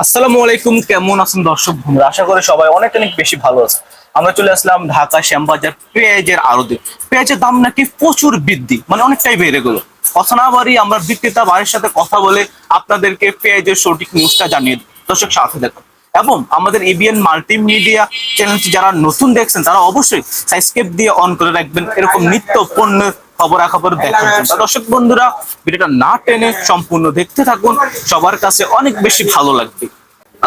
আসসালামু আলাইকুম, কেমন আছেন দর্শক বন্ধুরা? আশা করি সবাই অনেক অনেক বেশি ভালো আছে। আমরা চলে আসলাম ঢাকা শ্যামবাজার পেঁয়াজের আড়তে। পেঁয়াজের দাম নাকি প্রচুর বৃদ্ধি, মানে অনেকটাই বেড়ে গেল। কথা না বাড়ি আমরা বিক্রেতা ভাইয়ের সাথে কথা বলে আপনাদেরকে পেঁয়াজের সঠিক নিউজটা জানিয়ে দিই। দর্শক সাথে দেখুন, এবং আমাদের এবিএন মাল্টিমিডিয়া চ্যানেলটি যারা নতুন দেখছেন তারা অবশ্যই সাবস্ক্রাইব দিয়ে অন করে রাখবেন এরকম নিত্য পণ্যের খবরাখবর দেখার জন্য। দর্শক বন্ধুরা, ভিডিওটা না টেনে সম্পূর্ণ দেখতে থাকুন, সবার কাছে অনেক বেশি ভালো লাগবে।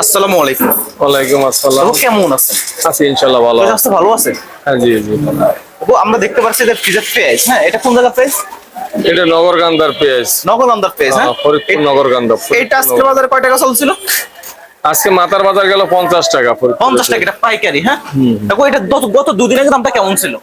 আসসালামু আলাইকুম। ওয়ালাইকুম আসসালাম। কেমন আছেন? আছি ইনশাআল্লাহ ভালো। স্বাস্থ্য ভালো আছে? হ্যাঁ জি জি। আমরা দেখতে পাচ্ছি যে ফ্রিজের পেঁয়াজ, হ্যাঁ এটা কোন জায়গার পেঁয়াজ? এটা নগরকান্দার পেঁয়াজ। নগরকান্দার পেঁয়াজ, হ্যাঁ ফরিদপুর নগরকান্দা। এটা আজকে বাজারে কয় টাকা চলছিল? আজকে মাথার বাজার গেল 50 টাকা। 50 টাকা, এটা পাইকারি। হ্যাঁ দেখো, এটা গত দুদিন আগে দামটা কেমন ছিল?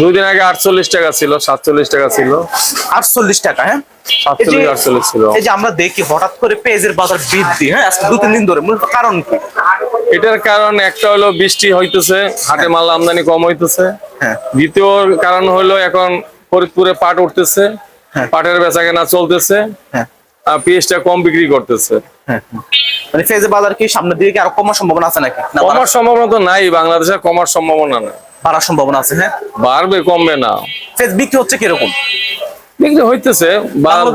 দুদিন আগে 48 টাকা ছিল, 47 টাকা ছিল। 48 টাকা, হ্যাঁ 48 ছিল। এই যে আমরা দেখি হঠাৎ করে পেঁয়াজের বাজার বৃদ্ধি, হ্যাঁ আজকে 2-3 দিন ধরে, মূলত কারণ কি? এটার কারণ একটা হলো বৃষ্টি হইতেছে, হাটে মাল আমদানি কম হইতেছে। হ্যাঁ। দ্বিতীয় কারণ হলো এখন ফরিদপুরে পাট উঠতেছে, পাটের বেচাকেনা চলতেছে। হ্যাঁ। আর পেঁয়াজটা কম বিক্রি করতেছে। হ্যাঁ, মানে পেঁয়াজের বাজার কি সামনের দিকে কি আরো কমার সম্ভাবনা আছে নাকি? না, কমার সম্ভাবনা তো নাই, বাংলাদেশে কমার সম্ভাবনা নাই। বাড়ার সম্ভাবনা আছে। হ্যাঁ, বাড়বে কমবে না। পেঁয়াজ বিক্রি হচ্ছে কিরকম? বিক্রি হইতেছে,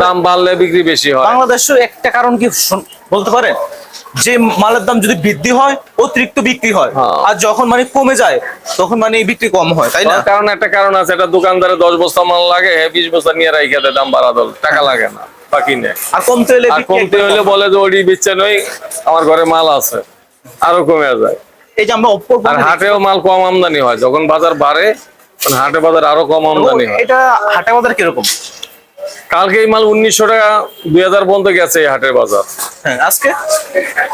দাম বাড়লে বিক্রি বেশি হয়। বাংলাদেশের একটা কারণ কি বলতে পারেন? যে মালের দাম যদি বৃদ্ধি হয় অতিরিক্ত বিক্রি হয়, আর যখন মানে কমে যায় তখন মানে বিক্রি কম হয়, তাই না? কারণ একটা কারণ আছে, এটা দোকানদারে 10 বস্তা মাল লাগে, 20 বস্তা নিয়ে রাইখা দেয়, দাম বাড়া দল টাকা লাগে না, বাকি নেই। আর কমতে হলে বলে যে ওডি বিচ্ছে নই, আমার ঘরে মাল আছে, আরো কমে যায়। এই যে আমরা আর হাটেও মাল কম আমদানি হয়, যখন বাজার বাড়ে হাটে বাজার আরো কম আমদানি হয়। এটা হাটে বাজার কিরকম? কালকে এই মাল 1900 টাকা 2000 পর্যন্ত গেছে এই হাটের বাজার। হ্যাঁ,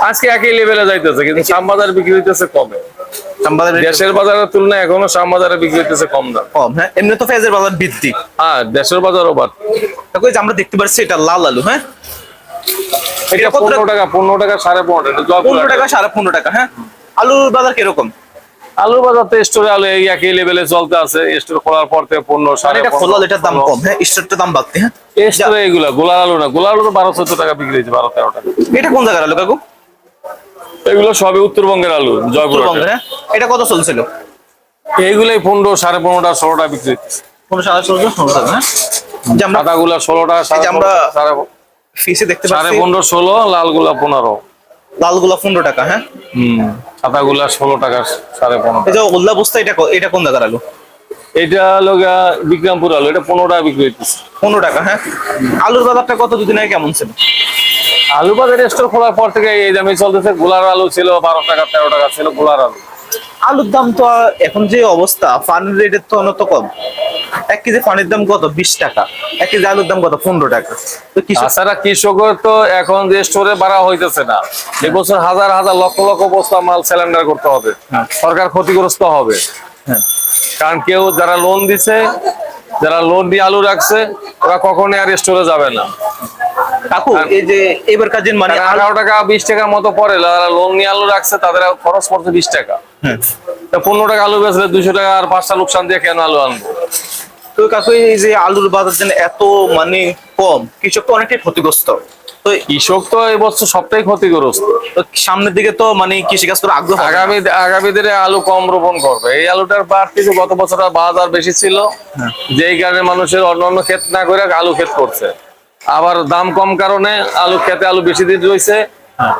আজকে একই লেভেলে যাইতেছে, কিন্তু শ্যামবাজার বিক্রি হইতেছে কমে। দেশের বাজারের তুলনায় এখনো শ্যামবাজারে বিক্রি হইতেছে কম দাম। কম, হ্যাঁ এমনি তো পেঁয়াজের বাজার বৃদ্ধি। হ্যাঁ, দেশের বাজারও বাড়ছে। দেখো এই যে আমরা দেখতে পাচ্ছি এটা লাল আলু, হ্যাঁ এটা 15 টাকা 15.5 টাকা 15 টাকা 15.5 টাকা। হ্যাঁ, আলুর বাজার কিরকম? আলুর বাজার তো স্টোরে আলু এই একই লেভেলে চলতে আছে। স্টোর খোলার পর থেকে 15 এটা খোলা, এটার দাম কম, হ্যাঁ স্টোরটার দাম বাড়তে। হ্যাঁ, স্টোরে এগুলা গোলার আলু না, গোলার আলু তো 12-14 টাকা বিক্রি হয়েছে, 12-13 টাকা। এটা কোন জায়গার আলু কাকু? এগুলো সবই উত্তরবঙ্গের আলু, জয়পুর। হ্যাঁ, এটা কত চলছিল? এইগুলাই 15, 15.5, 16 টাকা বিক্রি হচ্ছে। 15-16 টাকা। হ্যাঁ, যে আমরা সাদাগুলা 16 টাকা, আমরা ফিসে দেখতে পাচ্ছি 15.5, 16, লালগুলা 15। লালগুলা 15 টাকা। হ্যাঁ, সাদাগুলা 16 টাকা, 15.5। এই যে উল্লা বস্তা, এটা কোন জায়গার আলু? এটা হলো বিক্রমপুর আলু, এটা 15 টাকা বিক্রি হইতেছে। 15 টাকা। হ্যাঁ, আলুর বাজারটা কত দুদিন আগে কেমন ছিল? আলু বাজার স্টোর খোলার পর থেকে এই দামে চলতেছে। গোলার আলু ছিল 12 টাকা 13 টাকা ছিল গোলার আলু। আলুর দাম তো এখন যে অবস্থা, পানির রেটের তো অনত কম। 1 কেজি পানির দাম কত? 20 টাকা। 1 কেজি আলুর দাম কত? 15 টাকা। তো কৃষকের তো এখন যে স্টোরে বাড়া হইতেছে না, এবছর হাজার হাজার লক্ষ লক্ষ বস্তা মাল সিলিন্ডার করতে হবে। সরকার ক্ষতিগ্রস্ত হবে। কারণ কেউ যারা লোন দিছে, যারা লোন দিয়ে আলু রাখছে, ওরা কখনোই আর স্টোরে যাবে না। কাকু এই যে এবার কাজের মানে 18 টাকা 20 টাকার মতো পরে, যারা লোন নিয়ে আলু রাখছে তাদের খরচ পড়ছে 20 টাকা। 15 টাকা আলু বেচলে 200 টাকা আর 5টা লোকসান দিয়ে কেন আলু আনবো? তো কাকু এই যে আলুর বাজার যেন এত মানে কম, কৃষক তো অনেকটাই ক্ষতিগ্রস্ত। তো কৃষক তো এই বছর সবটাই ক্ষতিগ্রস্ত। তো সামনের দিকে তো মানে কৃষিকাজ করে আগ্রহ, আগামী দিনে আলু কম রোপণ করবে। এই আলুটার বাড়তি গত বছর বাজার বেশি ছিল, যেই কারণে মানুষের অন্যান্য ক্ষেত না করে আলু ক্ষেত করছে। আবার দাম কম কারণে আলু খেতে আলু বেশি দিন রয়েছে,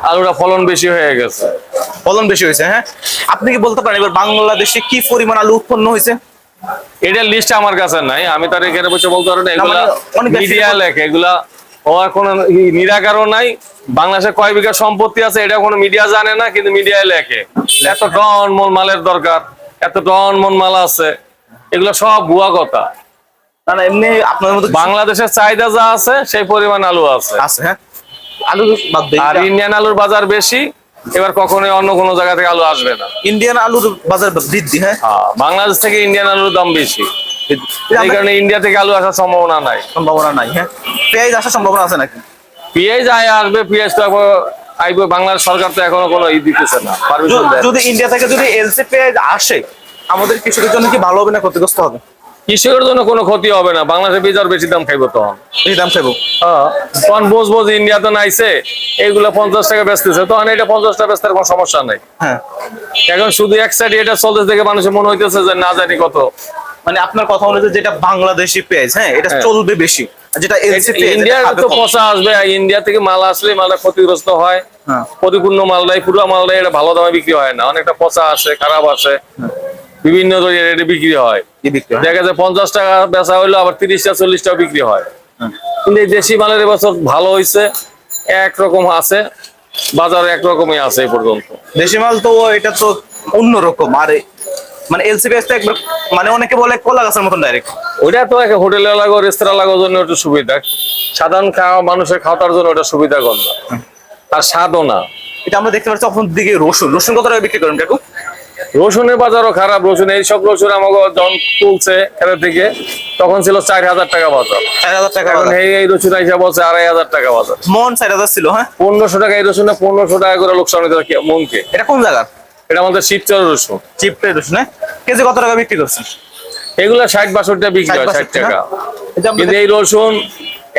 আলুটা ফলন বেশি হয়ে গেছে। ফলন বেশি হয়েছে। হ্যাঁ, আপনি কি বলতে পারেন এবার বাংলাদেশে কি পরিমাণ আলু উৎপন্ন হয়েছে? এটার লিস্ট আমার কাছে নাই, আমি তার এখানে বসে বলতে পারবো না। এগুলা মিডিয়া লেখে, এগুলা হওয়ার কোনো নিরাকারও নাই। বাংলাদেশে কয় বিঘা সম্পত্তি আছে এটা কোনো মিডিয়া জানে না, কিন্তু মিডিয়ায় লেখে এত টন মন মালের দরকার, এত টন মন মাল আছে। এগুলো সব ভুয়া কথা। না এমনি আপনার মতো বাংলাদেশের চাহিদা যা আছে সেই পরিমাণ আলু আছে। হ্যাঁ, আলু আর ইন্ডিয়ান আলুর বাজার বেশি, এবার কখনোই অন্য কোনো জায়গা থেকে আলু আসবে না। ইন্ডিয়ান আলুর বাজার বৃদ্ধি। হ্যাঁ, বাংলাদেশ থেকে ইন্ডিয়ান আলুর দাম বেশি, এই কারণে ইন্ডিয়া থেকে আলু আসার সম্ভাবনা নাই। হ্যাঁ, পেঁয়াজ আসার সম্ভাবনা আছে নাকি? পেঁয়াজ আসবে, পেঁয়াজ তো আইবে। বাংলাদেশ সরকার তো এখনো কোনো দিতেছে না। যদি ইন্ডিয়া থেকে যদি এলসি পেঁয়াজ আসে, আমাদের কৃষকের জন্য কি ভালো হবে না ক্ষতিগ্রস্ত হবে? কৃষকের জন্য কোনো ক্ষতি হবে না, বাংলাদেশে বীজ আর বেশি দাম খাইবো তখন। এই দাম খাইবো। হ্যাঁ, তখন বুঝবো যে ইন্ডিয়াতে নাইছে এইগুলা 50 টাকা বেচতেছে, তখন এটা 50 টাকা বেচতে কোনো সমস্যা নাই। হ্যাঁ, এখন শুধু এক সাইডে এটা চলতে দেখে মানুষের মনে হইতেছে যে না জানি কত। মানে আপনার কথা অনুযায়ী যেটা বাংলাদেশি পেঁয়াজ, হ্যাঁ এটা হ্যাঁ। চলবে বেশি, আর যেটা এলসি পেঁয়াজ ইন্ডিয়ার তো পচা আসবে, আর ইন্ডিয়া থেকে মাল আসলে মালটা ক্ষতিগ্রস্ত হয়। হ্যাঁ। পরিপূর্ণ মালটাই, পুরো মালটাই এটা ভালো দামে বিক্রি হয় না, অনেকটা পচা আসে, খারাপ আসে, বিভিন্ন রেটে বিক্রি হয়। বিক্রি হয়। দেখা যায় 50 টাকা বেচা হইলো আবার 30টা 40টা বিক্রি হয়। কিন্তু এই দেশি মালের এবছর ভালো হয়েছে, একরকম আছে, বাজারে একরকমই আছে এই পর্যন্ত। দেশি মাল তো এটা তো অন্যরকম, আর মানে এলসি পেঁয়াজ তো একবার মানে অনেকে বলে কলা গাছের মতন ডাইরেক্ট। ওইটা তো এক হোটেলে লাগো, রেস্তোরাঁ লাগার জন্য একটু সুবিধা, সাধারণ খাওয়া মানুষের খাওয়ার জন্য ওটা সুবিধা কর না, আর স্বাদও না। এটা আমরা দেখতে পাচ্ছি আপনার দিকে রসুন কত টাকা বিক্রি করেন কাকু? রসুনের বাজারও খারাপ। রসুন এইসব রসুন আমাকে যখন তুলছে খেতে থেকে তখন ছিল 4000 টাকা বাজার, 4000 টাকা এখন এই রসুন হিসাব হচ্ছে 2500 টাকা বাজার। মন 4000 ছিল। হ্যাঁ, 1500 টাকা এই রসুনে 1500 টাকা করে লোকসান হইতে থাকে মনকে। এটা কোন জায়গার? এটা আমাদের শিবচর রসুন, চিপটাই রসুন। হ্যাঁ, কেজি কত টাকা বিক্রি করছেন? এগুলা 60-62 টাকা বিক্রি হয়, 60 টাকা। এটা আমরা কিন্তু এই রসুন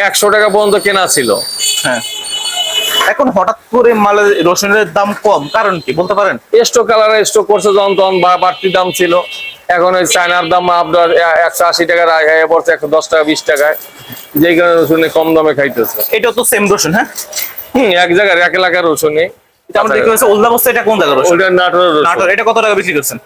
100 টাকা পর্যন্ত কেনা ছিল। হ্যাঁ, এখন হঠাৎ করে মালের রসুনের দাম কম, কারণ কি বলতে পারেন? স্টক কালার স্টক করছে যখন তখন বাড়তি দাম ছিল, এখন ওই চায়নার দাম আপনার 180 টাকার আগে পড়ছে 110 টাকা 20 টাকায়, যে কারণে রসুনে কম দামে খাইতেছে। এটা তো সেম রসুন। হ্যাঁ, এক জায়গার এক এলাকার রসুনই। এটা আমরা দেখতে পাচ্ছি ওল্লা বস্তা। এটা কোন জায়গার রসুন? ওইটা নাটোরের রসুন। নাটোর। এটা কত টাকা বিক্রি করছেন?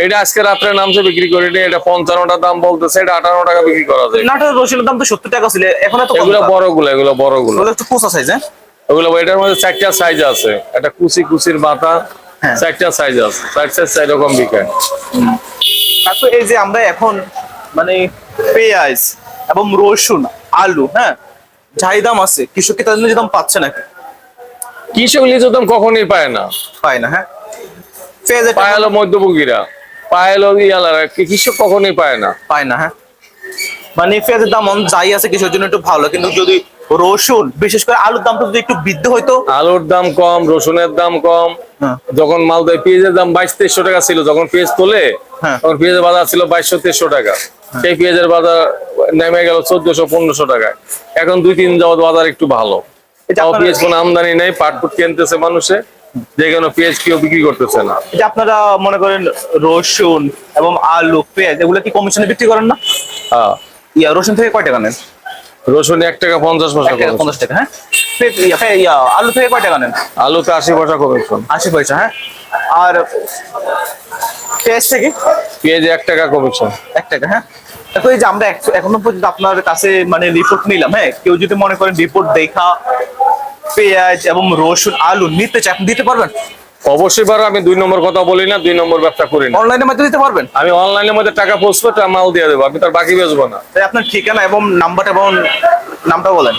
এটা আজকে রাত্রে নামছে, বিক্রি করে নিয়ে এটা 55 দাম বলতেছে, এটা 58 টাকা বিক্রি করা যায়। নাটোরের রসুনের দাম তো 70 টাকা ছিল, এখন এত কম। এগুলো বড়গুলো, এগুলো বড়গুলো, ওগুলো একটু কোসা সাইজ। হ্যাঁ, ওগুলো এটার মধ্যে 4টা সাইজ আছে, একটা কুচির মাথা, হ্যাঁ। 4টা সাইজ আছে, 4 সাইজ 4 রকম বিকায়। তারপর এই যে আমরা এখন মানে পেঁয়াজ এবং রসুন, আলু, হ্যাঁ যাই দাম আছে, কৃষক কি তাদের নিজের দাম পাচ্ছে নাকি? কৃষক লিচু দাম কখনই পায় না, পায় না। হ্যাঁ, পেঁয়াজের পায় হলো মধ্যভোগীরা, পায় হলো ইয়ালারা, কৃষক কখনই পায় না। পায় না। হ্যাঁ, মানে পেঁয়াজের দাম যাই আছে কৃষকের জন্য একটু ভালো, কিন্তু যদি রসুন বিশেষ করে আলুর দামটা যদি একটু বৃদ্ধি হইতো। আলুর দাম কম, রসুনের দাম কম। হ্যাঁ। যখন মাল দেয় পেঁয়াজের দাম 2200-2300 টাকা ছিল, যখন পেঁয়াজ তোলে হ্যাঁ। তখন পেঁয়াজের বাজার ছিল 2200-2300 টাকা, সেই পেঁয়াজের বাজার নেমে গেল 1400-1500 টাকায়। এখন 2-3 যাবত বাজার একটু ভালো, এটা তাও আপনারা- পেঁয়াজ কোনো আমদানি নেই, পাটপুট কিনতেছে মানুষে, যে কোনো পেঁয়াজ কেউ বিক্রি করতেছে না। যে আপনারা মনে করেন রসুন এবং আলু, পেঁয়াজ এগুলো কি কমিশনে বিক্রি করেন না? হ্যাঁ, রসুন থেকে কয় টাকা নেন? রসুন 1 টাকা 50 পয়সা 1 টাকা কমিশন। 50 টাকা। হ্যাঁ, আলু থেকে কয় টাকা নেন? আলুতে 80 পয়সা কমিশন। 80 পয়সা। হ্যাঁ, আর পেঁয়াজ থেকে পেঁয়াজে 1 টাকা কমিশন। 1 টাকা। হ্যাঁ, দেখো এই যে আমরা এখনো পর্যন্ত আপনার কাছে মানে রিপোর্ট নিলাম। হ্যাঁ, কেউ যদি মনে করেন রিপোর্ট দেখা পেঁয়াজ এবং রসুন আলু নিতে চায়, আপনি দিতে পারবেন? অবশ্যই পারো, আমি 2 নম্বর কথা বলি না, 2 নম্বর ব্যবসা করি না। অনলাইনের মাধ্যমে দিতে পারবেন? আমি অনলাইনের মধ্যে টাকা পৌঁছবো, মাল দিয়ে দেবো, আমি তার বাকি বেচবো না। তাই আপনার ঠিকানা এবং নাম্বারটা এবং নামটা বলেন।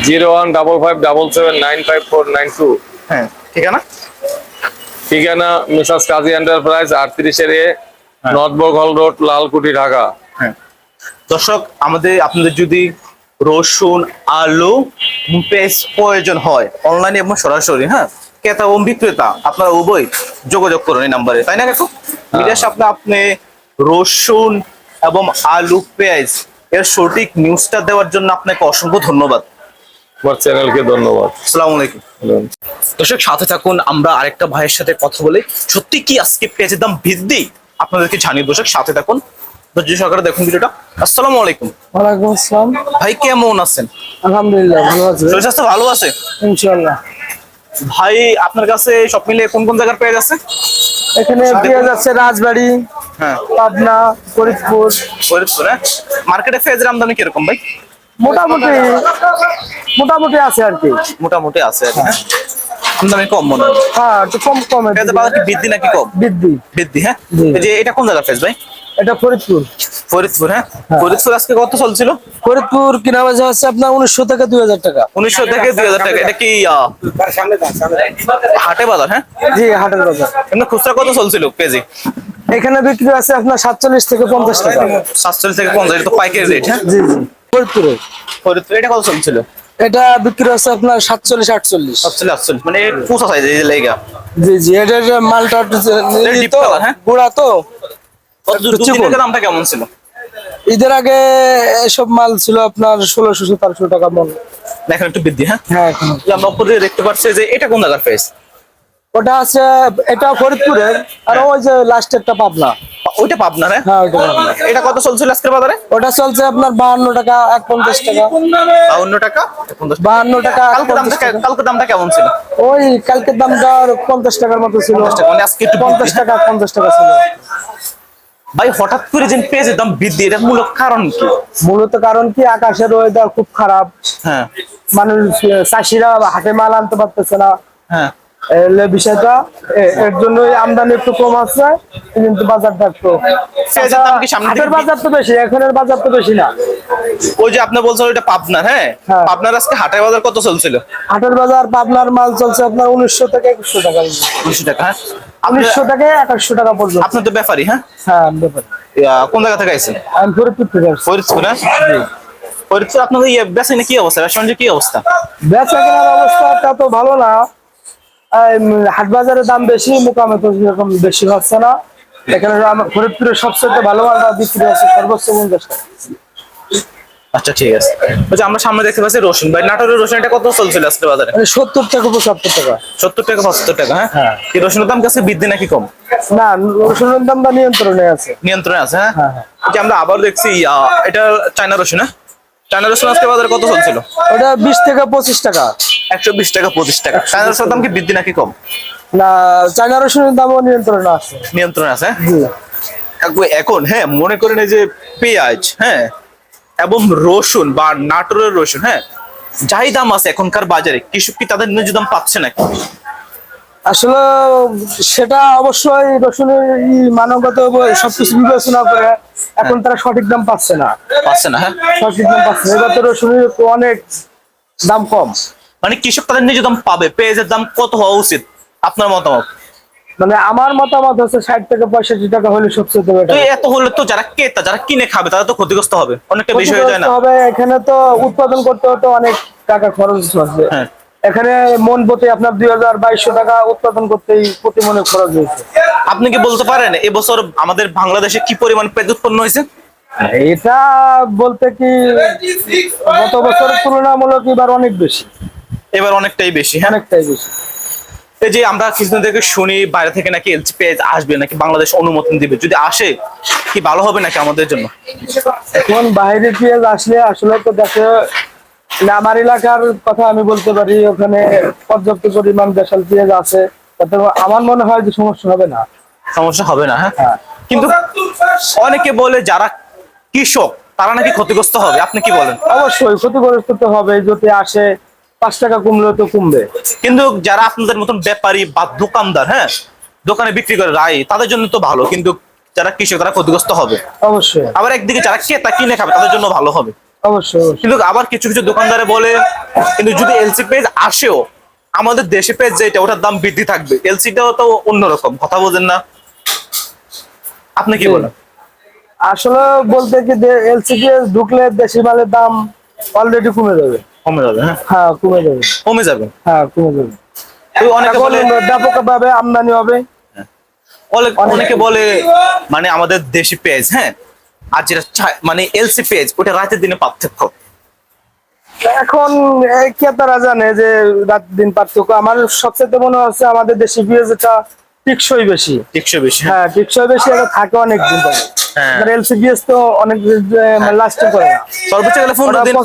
015577959492। হ্যাঁ, ঠিকানা? ঠিকানা মিসাস কাজী এন্টারপ্রাইজ, 38 নর্থ বগল রোড, লালকুটি, ঢাকা। হ্যাঁ, দর্শক আপনাদের যদি রসুন, আলু, পেঁয়াজ প্রয়োজন হয় অনলাইনে এবং সরাসরি, হ্যাঁ ক্রেতা এবং বিক্রেতা আপনারা উভয় যোগাযোগ করুন এই নাম্বারে, তাই না কাকু? মিডিয়ার সামনে আপনি রসুন এবং আলু, পেঁয়াজ এর সঠিক নিউজটা দেওয়ার জন্য আপনাকে অসংখ্য ধন্যবাদ। আমার চ্যানেলকে ধন্যবাদ। আসসালামু আলাইকুম। দর্শক সাথে থাকুন, আমরা আরেকটা ভাইয়ের সাথে কথা বলি। সত্যি কি আজকে পেঁয়াজের দাম বৃদ্ধি আপনাদেরকে জানিয়ে, দর্শক সাথে থাকুন, ধৈর্য সহকারে দেখুন ভিডিওটা। আসসালামু আলাইকুম। ওয়ালাইকুম আসসালাম। ভাই কেমন আছেন? আলহামদুলিল্লাহ ভালো আছি শরীর স্বাস্থ্য ভালো আছে? ইনশাআল্লাহ। ভাই আপনার কাছে সব মিলিয়ে কোন কোন জায়গার পেঁয়াজ আছে? এখানে পেঁয়াজ আছে রাজবাড়ি, হ্যাঁ, পাবনা, ফরিদপুর। ফরিদপুর। হ্যাঁ, মার্কেটে পেঁয়াজের আমদানি কিরকম ভাই? মোটামুটি মোটামুটি আছে আর কি। মোটামুটি আছে আর কি, হ্যাঁ। আমদানি কম মনে হয়। হ্যাঁ, একটু কম কম পেঁয়াজের বাজার কি বৃদ্ধি নাকি কম? বৃদ্ধি। বৃদ্ধি। হ্যাঁ, জি। এই যে এটা কোন জায়গার পেঁয়াজ ভাই? এটা ফরিদপুর। ফরিদপুর। হ্যাঁ, ফরিদপুর আজকে কত চলছিল? ফরিদপুর কিনা বেচা হচ্ছে আপনার 1900 থেকে 2000 টাকা। 1900 থেকে 2000 টাকা। এটা কি হাটে বাজার? হ্যাঁ, জি, হাটের বাজার। এমনি খুচরা কত চলছিল কেজি? এখানে বিক্রি আছে আপনার 47 থেকে 50 টাকা। 47 থেকে 50, এটা তো পাইকারি রেট। হ্যাঁ, জি জি, ফরিদপুরে। ফরিদপুর এটা কত চলছিল? এটা বিক্রি আছে আপনার 47-48। 48 মানে কুচা সাইজ এই যে লেগা। জি জি, এটার মালটা ডিপ তো কালার। হ্যাঁ, গুড়া তো কত একটু দুদিন চিকন। আগে দামটা কেমন ছিল? ঈদের আগে এসব মাল ছিল আপনার 1600-1700 টাকা মন। দেখেন একটু বৃদ্ধি, হ্যাঁ। হ্যাঁ এখন যে আমরা উপরে দেখতে পাচ্ছি যে এটা কোন জায়গার পেঁয়াজ? ওটা আছে, এটা ফরিদপুরের, আর ওই যে লাস্টেরটা পাবনা। ওইটা পাবনা, হ্যাঁ। হ্যাঁ ওইটা পাবনা। এটা কত চলছিল আজকের বাজারে? ওটা চলছে আপনার 52 টাকা, 51 টাকা, 52 টাকা, 52 টাকা, কালকে দামটা 51 টাকা। কালকে দামটা কেমন ছিল? ওই কালকের দামটা 50 টাকার মতো ছিল। 50 টাকা, মানে আজকে একটু 50 টাকা, 50 টাকা ছিল। ভাই হঠাৎ করে যে পেঁয়াজের দাম বৃদ্ধি, এটা মূল কারণ কি? মূলত কারণ কি, আকাশের ওয়েদার খুব খারাপ। হ্যাঁ, মানুষ, চাষিরা হাটে মাল আনতে পারতেছে না। হ্যাঁ। এই বিষয়টা, এর জন্যই আমদানি একটু কম আছে, কিন্তু বাজারটা একটু, পেঁয়াজের দাম কি সামনে হাটের থেকে বাজার তো বেশি, এখানের বাজার তো বেশি না। ওই যে আপনি বলছেন ওইটা পাবনার, হ্যাঁ। হ্যাঁ। পাবনার আজকে হাটের বাজার কত চলছিল? হাটের বাজার পাবনার মাল চলছে আপনার 1900 থেকে 2100 টাকা, 200 টাকা, হ্যাঁ। 1900 থেকে 2100 টাকা পর্যন্ত। আপনি তো ব্যাপারী, হ্যাঁ। হ্যাঁ ব্যাপার। কোন জায়গা থেকে আইছেন? আমি ফরিদপুর থেকে আসছি। ফরিদপুর, হ্যাঁ। ফরিদপুর আপনাদের বেচে কি অবস্থা, রেস্টুরেন্টের কি অবস্থা? বেচা কেনার অবস্থাটা তো ভালো না। হাট বাজারের দাম বেশি, মোকামে তো সেরকম বেশি হচ্ছে না। এখানে ফরিদপুরের সবচেয়ে ভালো মালটা বিক্রি হচ্ছে সর্বোচ্চ 50 টাকা। আচ্ছা ঠিক আছে। বলছি আমরা সামনে দেখতে পাচ্ছি রসুন, ভাই নাটোরের রসুন এটা কত চলছিল আজকে বাজারে? 70 টাকা, 75 টাকা। 70 টাকা, 75 টাকা, হ্যাঁ। হ্যাঁ। কি রসুনের দাম কাছে বৃদ্ধি নাকি কম? না, রসুনের দামটা নিয়ন্ত্রণে আছে। নিয়ন্ত্রণে আছে, হ্যাঁ। হ্যাঁ, হ্যাঁ। যে আমরা আবার দেখছি এটা চায়না রসুন, হ্যাঁ। চায়না রসুন আজকে বাজারে কত চলছিল? ওটা 20 থেকে 25 টাকা। 120 টাকা, 25 টাকা। চায়না রসুনের দাম কি বৃদ্ধি নাকি কম? না, চায়না রসুনের দামও নিয়ন্ত্রণে আছে। নিয়ন্ত্রণে আছে, হ্যাঁ। জি। এখন হ্যাঁ মনে করেন এই যে পেঁয়াজ, হ্যাঁ, এবং রসুন বা নাটোরের রসুন, হ্যাঁ, যাই দাম আছে এখনকার বাজারে, কৃষক কি তাদের ন্যায্য দাম পাচ্ছে নাকি? আসলে সেটা অবশ্যই রসুনের মানগত সবকিছু বিবেচনা করে এখন তারা সঠিক দাম পাচ্ছে না। পাচ্ছে না, হ্যাঁ। সঠিক দাম পাচ্ছে না। এবার তো রসুনের অনেক দাম কম। মানে কৃষক তাদের ন্যায্য দাম পাবে, পেঁয়াজের দাম কত হওয়া উচিত আপনার মতামত? মানে আমার মতামত হচ্ছে 60 থেকে 65 টাকা হলে সবচেয়ে তো বেটার এত হলে তো যারা ক্রেতা, যারা কিনে খাবে তারা তো ক্ষতিগ্রস্ত হবে, অনেকটা বেশি হয়ে যায় না? হবে। এখানে তো উৎপাদন করতে হতে অনেক টাকা খরচ আছে। হ্যাঁ। এখানে মন প্রতি আপনার 2200 টাকা উৎপাদন করতেই প্রতি মনে খরচ হয়েছে। আপনি কি বলতে পারেন এবছর আমাদের বাংলাদেশে কি পরিমাণ পেঁয়াজ উৎপন্ন হয়েছে? এটা বলতে কি, গত বছরের তুলনামূলক এবার অনেক বেশি, এবার অনেকটাই বেশি, হ্যাঁ। অনেকটাই বেশি। এই যে আমরা কিছুদিন থেকে শুনি বাইরে থেকে নাকি এলসি পেঁয়াজ আসবে, নাকি বাংলাদেশ অনুমোদন দিবে, যদি আসে কি ভালো হবে নাকি আমাদের জন্য? এখন বাইরে পেঁয়াজ আসলে আসলে তো দেখে, মানে আমার এলাকার কথা আমি বলতে পারি, ওখানে পর্যাপ্ত পরিমাণ দেশাল পেঁয়াজ আছে, তাতে আমার মনে হয় যে সমস্যা হবে না। সমস্যা হবে না, হ্যাঁ। হ্যাঁ। কিন্তু অনেকে বলে যারা কৃষক তারা নাকি ক্ষতিগ্রস্ত হবে, আপনি কি বলেন? অবশ্যই ক্ষতিগ্রস্ত তো হবে, যদি আসে 5 টাকা কমলেও তো কমবে। কিন্তু যারা আপনাদের মতন ব্যাপারী বা দোকানদার, হ্যাঁ, দোকানে বিক্রি করে রায়, তাদের জন্য তো ভালো, কিন্তু যারা কৃষক তারা ক্ষতিগ্রস্ত হবে। অবশ্যই, আবার একদিকে যারা ক্রেতা কিনে খাবে তাদের জন্য ভালো হবে। অবশ্যই, অবশ্যই। কিন্তু আবার কিছু কিছু দোকানদারে বলে, কিন্তু যদি এলসি পেজ আসেও আমাদের দেশে পেজ যেটা ওটার দাম বৃদ্ধি থাকবে, এলসিটাও তো অন্যরকম, কথা বোঝেন না? আপনি কি বলেন? আসলে বলতে কি, এলসিপিএস ঢুকলে দেশি মালের দাম অলরেডি কমে যাবে। কমে যাবে, হ্যাঁ। হ্যাঁ কমে যাবে। কমে যাবে। হ্যাঁ কমে যাবে। তো অনেকে বলে, ব্যাপকভাবে আমদানি হবে। অনেকে বলে মানে আমাদের দেশি পেজ, হ্যাঁ, আর যেটা মানে এলসি পেজ ওটা রাতের দিনে পার্থক্য। এখন ক্রেতারা জানে যে রাত দিন পার্থক্য। আমার সবচেয়ে মনে হচ্ছে আমাদের দেশি পেঁয়াজটা টিকসই বেশি। টিকসই বেশি, হ্যাঁ টিকসই বেশি, এটা থাকে অনেক দিন ধরে। হ্যাঁ। এলসিপিএস তো অনেক লাস্টিং করে না। সর্বোচ্চ গেলে 15 দিন।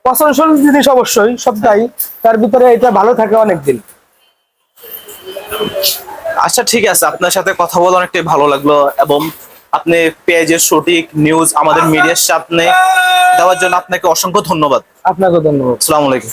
পছন্দসই জিনিস অবশ্যই সবটাই, তার ভিতরে এটা ভালো থাকে অনেক দিন। আচ্ছা ঠিক আছে, আপনার সাথে কথা বলে অনেকটাই ভালো লাগলো, এবং আপনি পেজের সঠিক নিউজ আমাদের মিডিয়ার সামনে দেওয়ার জন্য আপনাকে অসংখ্য ধন্যবাদ। আপনাকে ধন্যবাদ। আসসালামু আলাইকুম।